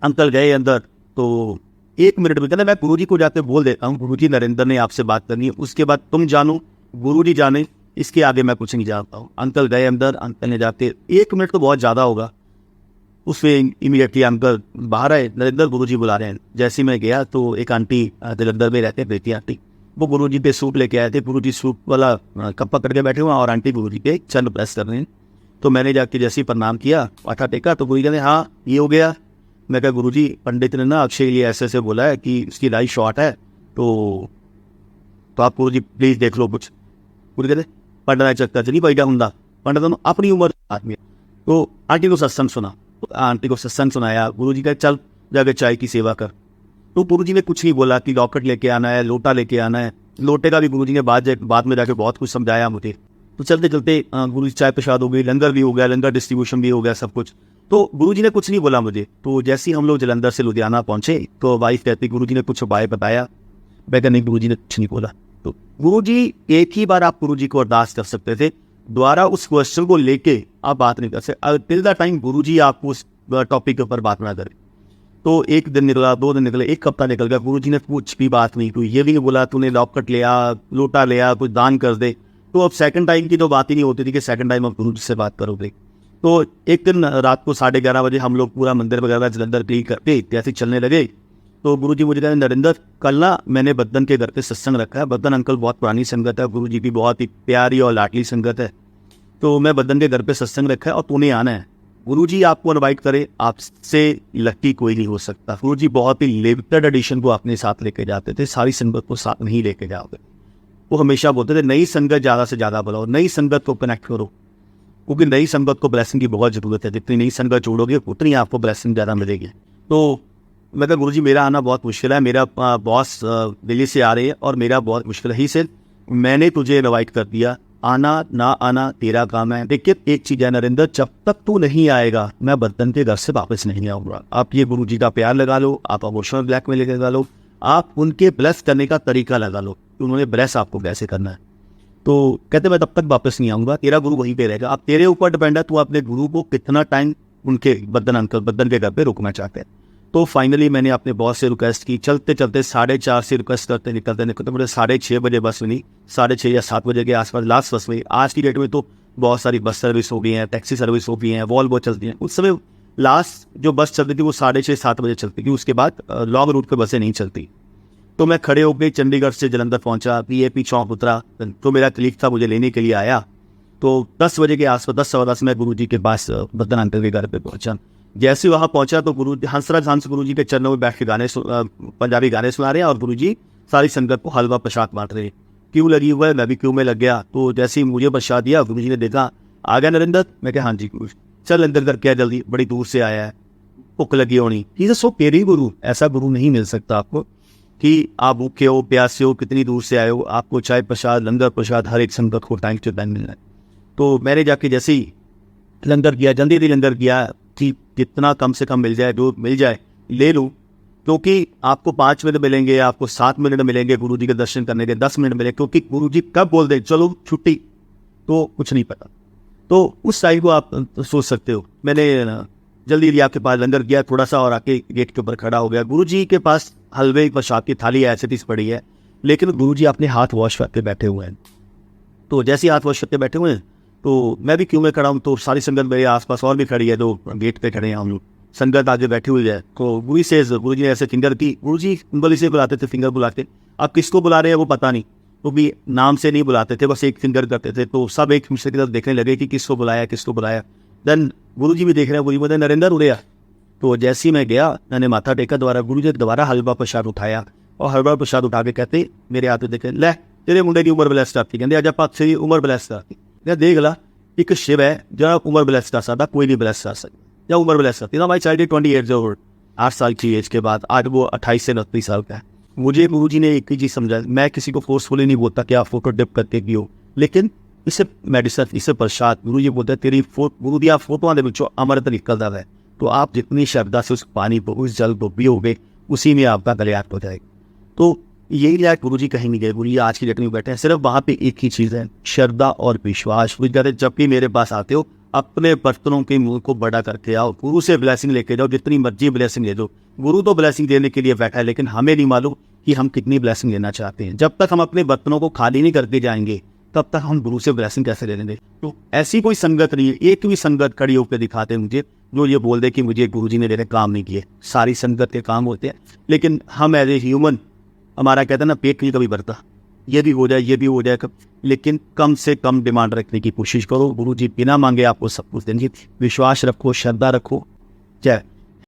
अंकल गए अंदर, तो 1 मिनट में कहते मैं गुरुजी को जाते बोल देता हूँ, गुरुजी नरेंद्र ने आपसे बात करनी है, उसके बाद तुम जानो, गुरुजी जाने, इसके आगे मैं कुछ नहीं जानता हूँ। अंकल गए अंदर, अंकल ने जाते 1 मिनट तो बहुत ज़्यादा होगा, उसमें इमीडिएटली अंकल बाहर आए, नरेंद्र गुरुजी बुला रहे हैं। जैसे ही मैं गया तो एक आंटी जलंधर में रहते, बेटी आंटी, वो गुरुजी पे सूप लेके आए थे। गुरुजी सूप वाला कप पकड़ के बैठे हुए और आंटी गुरुजी पे चरण प्रेस कर रहे हैं। तो मैंने जाके जैसे ही प्रणाम किया, माथा टेका, तो गुरुजी कहते हाँ ये हो गया। मैं कहा गुरुजी पंडित ने ना अक्षय के लिए ऐसे ऐसे बोला है कि उसकी राइट शॉर्ट है, तो आप गुरुजी प्लीज़ देख लो कुछ। गुरु कहते पढ़ना चक्कर च नहीं पैदा होंगे, पंडित अपनी उम्र आदमी। तो आंटी को सत्संग सुना, तो आंटी को सत्संग सुनाया। गुरुजी कहे चल जाके चाय की सेवा कर। तो गुरुजी ने कुछ नहीं बोला कि लॉकेट लेके आना है, लोटा लेके आना है। लोटे का भी गुरुजी ने बाद में जाके बहुत कुछ समझाया मुझे। तो चलते चलते गुरुजी चाय प्रसाद हो गई, लंगर भी हो गया, लंगर डिस्ट्रीब्यूशन भी हो गया, सब कुछ। तो गुरुजी ने कुछ नहीं बोला मुझे। तो जैसे ही हम लोग जलंधर से लुधियाना पहुंचे, तो वाइफ कहती गुरुजी ने कुछ उपाय बताया। मैं कहने गुरुजी ने कुछ नहीं बोला। तो गुरुजी, एक ही बार आप गुरुजी को अरदास कर सकते थे, दोबारा उस क्वेश्चन को लेके आप बात नहीं कर सकते टिल द टाइम गुरुजी आपको उस टॉपिक के ऊपर बात ना करें। तो 1 दिन निकला, 2 दिन निकले, 1 हफ्ता निकल गया, गुरुजी ने कुछ भी बात नहीं की। ये भी नहीं बोला तूने लॉकेट लिया, लोटा लिया, कुछ दान कर दे। तो अब सेकंड टाइम की तो बात ही नहीं होती थी कि सेकंड टाइम आप गुरुजी से बात करोगे। तो एक दिन रात को 11:30 बजे हम लोग पूरा मंदिर वगैरह जलंधर क्लीन करके जैसे चलने लगे, तो गुरुजी मुझे कहते नरेंद्र कल ना मैंने बद्दन के घर पे सत्संग रखा है। बद्दन अंकल बहुत पुरानी संगत है, गुरुजी की बहुत ही प्यारी और लाडली संगत है। तो मैं बद्दन के घर पे सत्संग रखा है और तूने आना है। गुरुजी आपको इनवाइट करे, आपसे लकी कोई नहीं हो सकता। गुरुजी बहुत ही लिमिटेड एडिशन को अपने साथ लेके जाते थे, सारी संगत को साथ नहीं लेके जाओगे। वो हमेशा बोलते थे नई संगत ज़्यादा से ज़्यादा बुलाओ, नई संगत को कनेक्ट करो, क्योंकि नई संगत को ब्लेसिंग की बहुत ज़रूरत है। जितनी नई संगत जोड़ोगे उतनी आपको ब्लेसिंग ज़्यादा मिलेगी। तो मैं कहा गुरुजी मेरा आना बहुत मुश्किल है, मेरा बॉस दिल्ली से आ रही है और मेरा बहुत मुश्किल है। ही से मैंने तुझे इनवाइट कर दिया, आना ना आना तेरा काम है। देखिए एक चीज़ है नरेंद्र, जब तक तू नहीं आएगा मैं बद्दन के घर से वापस नहीं आऊँगा। आप ये गुरुजी का प्यार लगा लो, आप इमोशनल ब्लैकमेल लगा लो, आप उनके ब्लेस करने का तरीका लगा लो कि उन्होंने ब्लेस आपको कैसे करना है। तो कहते मैं तब तक वापस नहीं आऊँगा, तेरा गुरु वहीं पे रहेगा। आप तेरे ऊपर डिपेंड है, तू अपने गुरु को कितना टाइम उनके बद्दन के घर पे रुकना चाहते हैं। तो फाइनली मैंने अपने बॉस से रिक्वेस्ट की, चलते चलते 4:30 से रिक्वेस्ट करते निकलते मुझे 6:30 बजे बस मिली, 6:30 या 7 बजे के आसपास लास्ट बस मिली। आज की डेट में तो बहुत सारी बस सर्विस हो गई हैं, टैक्सी सर्विस हो गई हैं, वॉल्वो चलती हैं। उस समय लास्ट जो बस चलती थी वो 6:30-7 बजे चलती थी, उसके बाद लॉन्ग रूट पर बसें नहीं चलती। तो मैं खड़े होकर चंडीगढ़ से जलंधर पहुंचा, PAP चौक उतरा, तो मेरा क्लिक था मुझे लेने के लिए आया। तो 10 बजे के आसपास 10-10 मैं गुरुजी के पास बद्दन अंकल के घर पे पहुंचा। जैसे वहाँ पहुंचा तो गुरु हंसराज हंस गुरुजी के चरणों में बैठ के पंजाबी गाने सुना रहे हैं और गुरुजी सारी संगत को हलवा प्रसाद बांट रहे हैं। क्यों लगी हुआ है, मैं भी क्यों में लग गया। तो जैसे ही मुझे प्रसाद दिया, गुरुजी ने देखा आ गया नरेंद्र। मैं कहा हाँ जी गुरु, चल अंदर करके जल्दी, बड़ी दूर से आया है, भुख लगी होनी। ही सो पेरी गुरु, ऐसा गुरु नहीं मिल सकता आपको कि आप भूखे हो, प्यासे हो, कितनी दूर से आए हो, आपको चाय प्रसाद, लंगर प्रसाद हर एक संगत को टाइम टू टाइम मिलना है। तो मैंने जाके जैसे ही लंगर किया, जल्दी लंगर किया कि जितना कम से कम मिल जाए, जो मिल जाए ले लूँ, क्योंकि आपको 5 मिनट मिलेंगे, आपको 7 मिनट मिलेंगे गुरुजी के दर्शन करने के, 10 मिनट मिलेंगे, क्योंकि गुरुजी कब बोल दे चलो छुट्टी तो कुछ नहीं पता। तो उस टाइम को आप सोच सकते हो। मैंने जल्दी जल्दी आपके पास लंगर गया, थोड़ा सा और आके गेट के ऊपर खड़ा हो गया। गुरुजी के पास हलवे प्रसाद की थाली ऐसे ही पड़ी है, लेकिन गुरुजी अपने हाथ वॉश करके बैठे हुए हैं। तो जैसे ही हाथ वॉश करके बैठे हुए हैं, तो मैं भी क्यों में खड़ा हूँ, तो सारी संगत मेरे आसपास और भी खड़ी है, तो गेट पे खड़े हैं हम लोग, संगत आगे बैठी हुई है। तो गुरुजी ने ऐसे फिंगर की, गुरुजी उंगली से बुलाते थे, फिंगर बुलाते। अब किसको बुला रहे हैं वो पता नहीं, वो भी नाम से नहीं बुलाते थे, बस एक फिंगर करते थे। तो सब एक दूसरे की तरफ देखने लगे कि किसको बुलाया किसको बुलाया। देन गुरुजी भी देख रहे हैं, गुरुजी बोलते नरेंद्र उड़े आ। तो जैसे ही मैं गया, मैंने माथा टेका दोबारा, गुरुजी ने दोबारा हलवा प्रसाद उठाया और हलवा प्रसाद उठा के कहते मेरे हाथ में देखे, ले तेरे मुंडे की उम्र ब्लैस्ट आती, कहते अज आप से उम्र ब्लैस्ट आती। मैं देख ला एक शिव है जहाँ उम्र ब्लैस्ट आ सकता, कोई नहीं ब्लैस्ट आ सकता, या उम्र ब्लैस्ट आती ना। माई चाइल्ड 28 ओल्ड, 8 साल की एज के बाद आज वो 28 से 29 साल का है। मुझे गुरुजी ने एक ही चीज़ समझा, मैं किसी को फोर्सफुली नहीं बोलता कि आप फोटो डिप करके भी हो, लेकिन इसे मेडिसिन, इसे प्रसाद, गुरुजी बोलते हैं तेरी गुरु दी फोटों के बिचों अमृत निकलता है, तो आप जितनी श्रद्धा से उस पानी को, उस जल को पियोगे, उसी में आपका कल्याण हो जाएगा। तो यही लायक गुरुजी कहीं नहीं गए, गुरुजी आज की डेट में बैठे हैं, सिर्फ वहाँ पे एक ही चीज़ है, श्रद्धा और विश्वास। गुरुजी कहते जब भी मेरे पास आते हो, अपने बर्तनों के मुंह को बड़ा करके आओ, गुरु से ब्लेसिंग लेके जाओ, जितनी मर्जी ब्लेसिंग ले दो। गुरु तो ब्लेसिंग देने के लिए बैठा है, लेकिन हमें नहीं मालूम कि हम कितनी ब्लेसिंग लेना चाहते हैं। जब तक हम अपने बर्तनों को खाली नहीं करके जाएंगे, तब तक हम गुरु से ब्लेसिंग कैसे ले लेंगे। तो ऐसी कोई संगत नहीं है, एक भी संगत खड़ी होकर दिखाते मुझे जो ये बोल दे कि मुझे गुरुजी ने मेरे काम नहीं किए। सारी संगत के काम होते हैं, लेकिन हम एज ए ह्यूमन, हमारा कहते हैं ना पेट नहीं कभी भरता, ये भी हो जाए ये भी हो जाए, लेकिन कम से कम डिमांड रखने की कोशिश करो। गुरुजी बिना मांगे आपको सब कुछ देंगे। विश्वास रखो, श्रद्धा रखो। जय